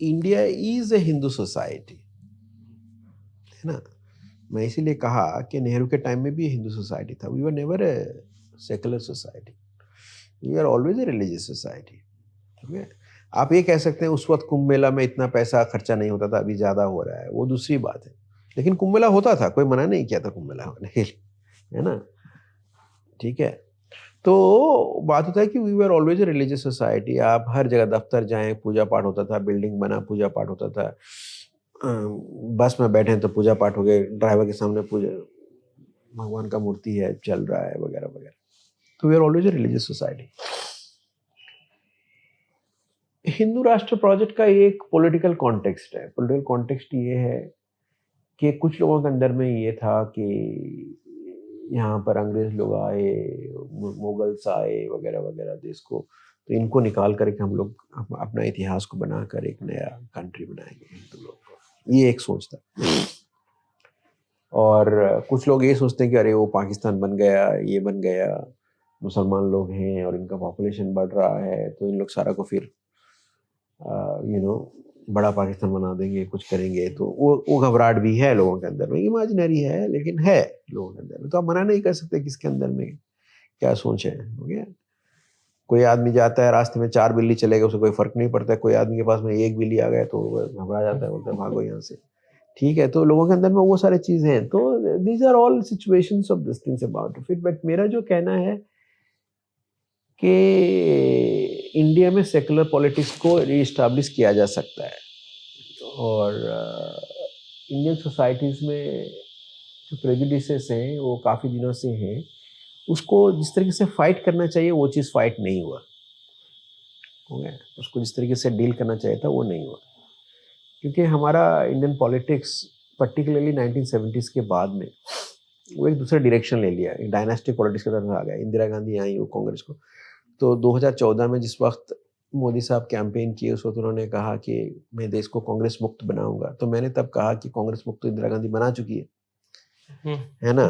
India is a Hindu society, है ना। मैं इसीलिए कहा कि नेहरू के टाइम में भी हिंदू सोसाइटी था। We were never a secular society, we are always a religious society. ठीक है, आप ये कह सकते हैं उस वक्त कुंभ मेला में इतना पैसा खर्चा नहीं होता था, अभी ज्यादा हो रहा है, वो दूसरी बात है। लेकिन कुंभ मेला होता था, कोई मना नहीं किया था कुंभ मेला होने के लिए, है ना। ठीक है, तो बात होता है कि we were always a religious society. आप हर जगह दफ्तर जाएं, पूजा पाठ होता था, बिल्डिंग बना पूजा पाठ होता था, बस में बैठे तो पूजा पाठ हो गए, ड्राइवर के सामने पूजा, भगवान का मूर्ति है, चल रहा है, वगैरह वगैरह। तो we are always a religious society. Hindu राष्ट्र प्रोजेक्ट का एक पॉलिटिकल कॉन्टेक्स्ट है। पॉलिटिकल कॉन्टेक्स्ट ये है कि कुछ लोगों के अंदर में ये था कि यहाँ पर अंग्रेज लोग आए, मुगल्स आए, वगैरह वगैरह देश को, तो इनको निकाल करके हम लोग अपना इतिहास को बनाकर एक नया कंट्री बनाएंगे हिंदू लोग को, ये एक सोच था। और कुछ लोग ये सोचते हैं कि अरे वो पाकिस्तान बन गया, ये बन गया, मुसलमान लोग हैं और इनका पॉपुलेशन बढ़ रहा है, तो इन लोग सारा को फिर बड़ा पाकिस्तान बना देंगे, कुछ करेंगे। तो वो घबराहट भी है लोगों के अंदर में, इमेजिनरी है लेकिन है लोगों के अंदर में। तो आप मना नहीं कर सकते किसके अंदर में क्या सोच है, हो गया। कोई आदमी जाता है रास्ते में 4 बिल्ली चलेगा, उसे कोई फर्क नहीं पड़ता है। कोई आदमी के पास में 1 बिल्ली आ गया तो घबरा जाता है, बोलता है भागो यहाँ से। ठीक है, तो लोगों के अंदर में वो सारी चीजें हैं। तो these are all situations of this things about it. But मेरा जो कहना है कि इंडिया में सेकुलर पॉलिटिक्स को रीस्टैब्लिश किया जा सकता है, और इंडियन सोसाइटीज़ में जो प्रेजुडिसेस हैं वो काफ़ी दिनों से हैं। उसको जिस तरीके से फाइट करना चाहिए वो चीज़ फाइट नहीं हुआ, हो गया। उसको जिस तरीके से डील करना चाहिए था वो नहीं हुआ, क्योंकि हमारा इंडियन पॉलिटिक्स पर्टिकुलरली 1970s के बाद में वो एक दूसरा डायरेक्शन ले लिया, एक डायनास्टिक पॉलिटिक्स की तरफ आ गया। इंदिरा गांधी आई वो कांग्रेस को, तो 2014 में जिस वक्त मोदी साहब कैंपेन किए, उस वक्त उन्होंने कहा कि मैं देश को कांग्रेस मुक्त बनाऊंगा। तो मैंने तब कहा कि कांग्रेस मुक्त तो इंदिरा गांधी बना चुकी है ना।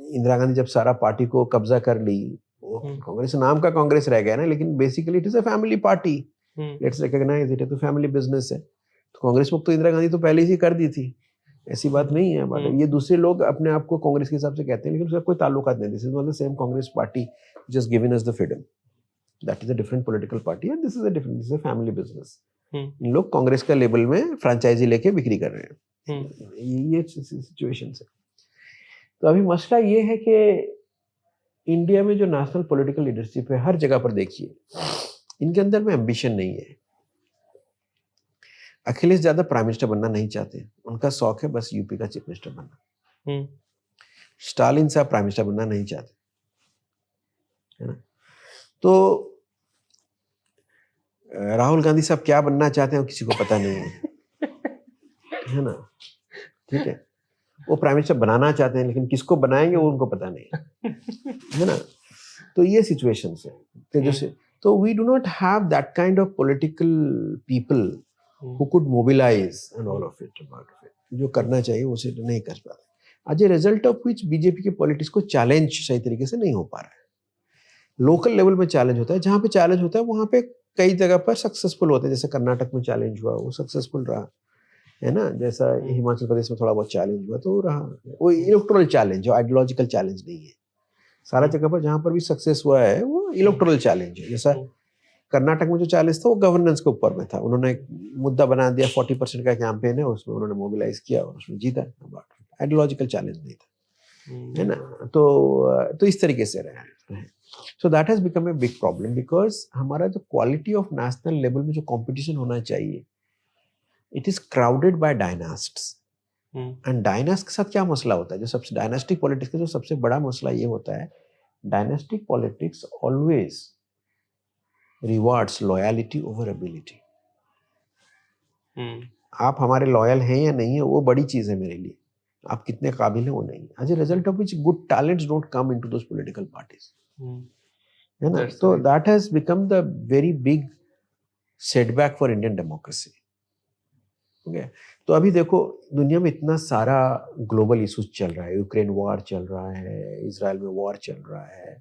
इंदिरा गांधी जब सारा पार्टी को कब्जा कर ली, कांग्रेस नाम का कांग्रेस रह गया ना, लेकिन basically it is a family party, let's recognise it, तो फैमिली बिजनेस है। तो कांग्रेस मुक्त तो इंदिरा गांधी तो पहले ही कर दी थी, ऐसी बात नहीं है। बट ये दूसरे लोग अपने आप को कांग्रेस के हिसाब से कहते हैं, लेकिन उसका कोई ताल्लुकात नहीं। This is not the same Congress party just given us the freedom, that is a different political party and this is a different, this is a family business. इन लोग कांग्रेस का लेबल में फ्रेंचाइजी लेके बिक्री कर रहे हैं, ये सिचुएशन है। तो अभी मसला ये है कि इंडिया में जो नेशनल पॉलिटिकल लीडरशिप है, हर जगह पर देखिए, इनके अंदर में एम्बिशन नहीं है। अखिलेश यादव प्राइम मिनिस्टर बनना नहीं चाहते, उनका शौक है बस यूपी का चीफ मिनिस्टर बनना। स्टालिन साहब प्राइम मिनिस्टर बनना नहीं चाहते, है ना। तो राहुल गांधी साहब क्या बनना चाहते हैं किसी को पता नहीं है ना। ठीक है, वो प्राइम मिनिस्टर बनाना चाहते हैं, लेकिन किसको बनाएंगे वो उनको पता नहीं है ना। तो ये सिचुएशंस है जैसे, तो we do not have that kind of political people who could mobilise and all of it about it. जो करना चाहिए उसे नहीं कर पाते। As a result of which BJP के पॉलिटिक्स को चैलेंज सही तरीके से नहीं हो पा रहा है। लोकल लेवल में चैलेंज होता है, जहां पे चैलेंज होता है वहां पे कई जगह पर सक्सेसफुल होते हैं। जैसे कर्नाटक में चैलेंज हुआ, वो सक्सेसफुल रहा, है ना। जैसा हिमाचल प्रदेश में थोड़ा बहुत चैलेंज हुआ तो रहा, वो इलेक्टोरल चैलेंज, जो आइडियोलॉजिकल चैलेंज नहीं है। सारा जगह पर जहां पर भी सक्सेस हुआ है वो इलेक्टोरल चैलेंज है। जैसा कर्नाटक में जो चैलेंज था वो गवर्नेंस के ऊपर में था, उन्होंने एक मुद्दा बना दिया, 40% का कैंपेन है, उसमें उन्होंने मोबिलाइज किया और उसमें जीता। आइडियोलॉजिकल चैलेंज नहीं था, है ना। तो इस तरीके से रहे। So that has become a big problem, because हमारा जो क्वालिटी ऑफ नेशनल लेवल में जो कंपटीशन होना चाहिए, it is crowded by dynasts. And dynast के साथ क्या मसला होता है, जो सबसे डायनास्टिक पॉलिटिक्स का जो सबसे बड़ा मसला ये होता है, dynastic politics always rewards loyalty over ability. आप हमारे लॉयल हैं या नहीं है वो बड़ी चीज है मेरे लिए, आप कितने काबिल हैं वो नहीं। As a result of which good talents don't come into those political parties, है ना। तो that has become the very big setback for Indian democracy. Okay, तो अभी देखो दुनिया में इतना सारा ग्लोबल इशूज चल रहा है, यूक्रेन वॉर चल रहा है, इजराइल में वॉर चल रहा है,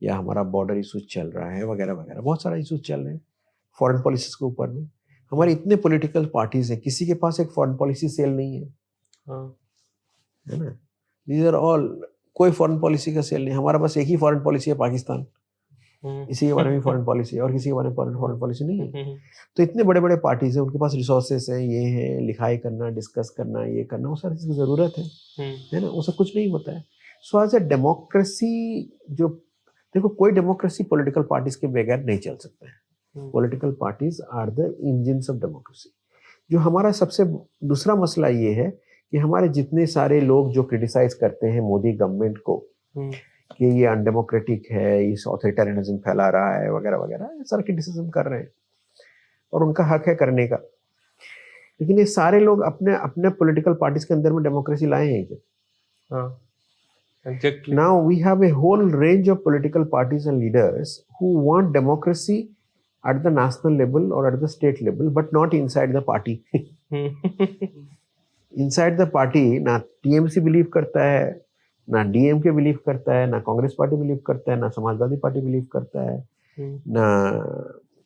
या हमारा बॉर्डर इशूज चल रहा है, वगैरह वगैरह बहुत सारा इशूज चल रहे हैं फॉरेन पॉलिसीज के ऊपर में। हमारे इतने पॉलिटिकल पार्टीज हैं, किसी के पास एक फॉरेन पॉलिसी सेल नहीं है, है ना? दीज आर ऑल, कोई फॉरेन पॉलिसी का सेल नहीं। हमारा बस एक ही फॉरेन पॉलिसी है, पाकिस्तान, इसी के बारे में फॉरेन पॉलिसी है, और किसी के बारे में फॉरेन पॉलिसी नहीं है। तो इतने बड़े बड़े पार्टीज हैं, उनके पास रिसोर्सेस हैं, ये है लिखाई करना, डिस्कस करना, ये करना, वो सारी चीज़ की ज़रूरत है ना? वो सब कुछ नहीं होता है। सो एज ए डेमोक्रेसी, जो देखो, कोई डेमोक्रेसी पॉलिटिकल पार्टीज के बगैर नहीं चल सकता है। Political parties are the engines of democracy. जो हमारा सबसे दूसरा मसला ये है कि हमारे जितने सारे लोग जो क्रिटिसाइज करते हैं मोदी गवर्नमेंट को कि ये अनडेमोक्रेटिक है, इस ऑथोरिटेरियनिज्म फैला रहा है, वगैरह वगैरह, सारा क्रिटिसिज्म कर रहे हैं, और उनका हक है करने का। लेकिन ये सारे लोग अपने अपने पॉलिटिकल पार्टीज के अंदर में डेमोक्रेसी लाए हैं क्या? Exactly. Now we have a whole range of political parties and leaders who want democracy at the national level or at the state level, but not inside the party. Inside the party, ना TMC believe करता है, ना DMK believe करता है, ना Congress party believe करता है, ना समाजवादी पार्टी बिलीव करता है, ना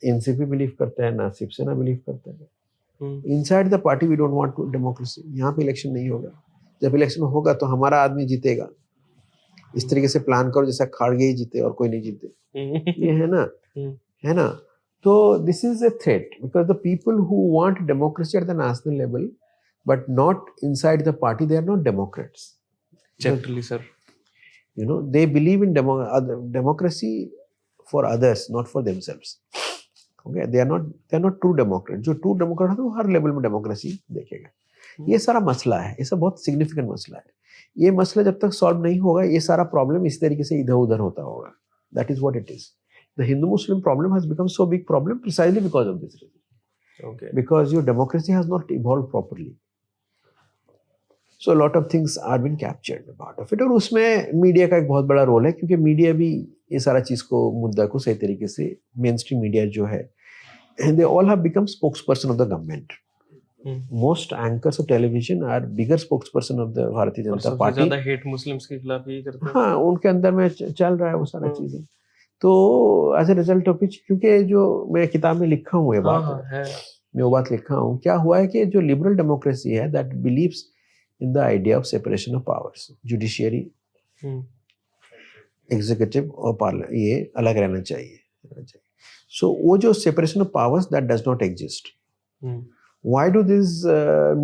एनसीपी बिलीव करता है, ना शिवसेना बिलीव करता है। Inside the party we don't want to democracy. यहाँ पे इलेक्शन नहीं होगा। जब इलेक्शन होगा तो हमारा आदमी जीतेगा। इस तरीके से प्लान करो जैसा खाड़गे ही जीते और कोई नहीं जीते। ये है ना? तो this is a threat, because the people who want democracy at the national level but not inside the party, they are not democrats. Exactly, sir. You know, they believe in democracy for others, not for themselves. Okay, they are not true democrat. जो true democrat है वो हर level में democracy देखेगा। ये सारा मसला है, ये सब बहुत सिग्निफिकेंट मसला है। ये मसला जब तक सॉल्व नहीं होगा, ये सारा प्रॉब्लम इस तरीके से इधर उधर होता होगा। That is what it is. The Hindu-Muslim problem has become so big problem precisely because of this reason. Okay. Because your democracy has not evolved properly. So a lot of things are been captured part of it, और उसमें media का एक बहुत बड़ा role है, क्योंकि media भी ये सारा चीज को, मुद्दा को सही तरीके से, मेन स्ट्रीम मीडिया जो है, they all have become spokesperson of the government. Most anchors of television are bigger spokesperson of the Bharatiya Janata party. ज़्यादा हेट मुस्लिम्स के खिलाफ ही करते हैं। हाँ, उनके अंदर में चल रहा है वो सारा चीजें। तो as a result of which, क्योंकि जो मैं किताब में लिखा हूँ ये बात है, मैं वो बात लिखा हूँ, क्या हुआ है कि जो लिबरल डेमोक्रेसी है, that believes in the idea of separation of powers, judiciary, executive और parliament, ये अलग रहना चाहिए। So वो जो separation of powers, that does not exist. Why do these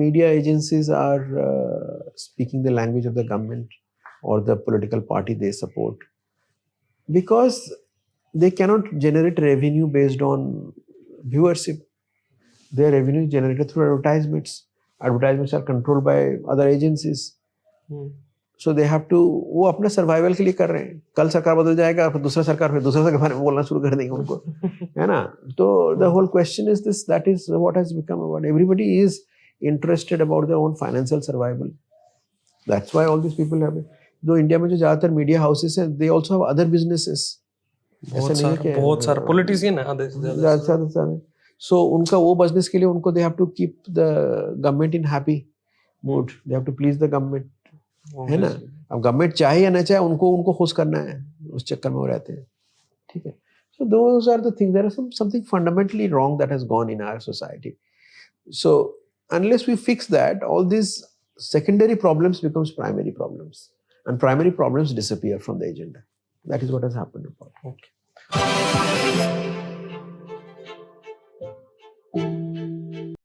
media agencies are speaking the language of the government or the political party they support? Because they cannot generate revenue based on viewership. Their revenue is generated through advertisements. Advertisements are controlled by other agencies. So they have to, वो अपने survival के लिए कर रहे हैं। कल सरकार बदल जाएगा, फिर दूसरा सरकार, फिर दूसरा सरकार बारे में बोलना शुरू कर देंगे उनको, है ना? तो the whole question is this, that is what has become about. Everybody is interested about their own financial survival. That's why all these people have it. जो इंडिया में जो ज्यादातर मीडिया हाउसेस हैं, they also have other businesses. बहुत सारा politician है ज़्यादा। So उनका वो बिजनेस के लिए उनको they have to keep the government in happy mood. They have to please the government, है ना? अब गवर्नमेंट चाहे या ना चाहे, उनको खुश करना है, उस चक्कर में वो रहते हैं। ठीक है? So those are the things. There is something fundamentally wrong that has gone in our society. So unless we fix that, all these secondary problems becomes primary problems, and primary problems disappear from the agenda. That is what has happened. Okay.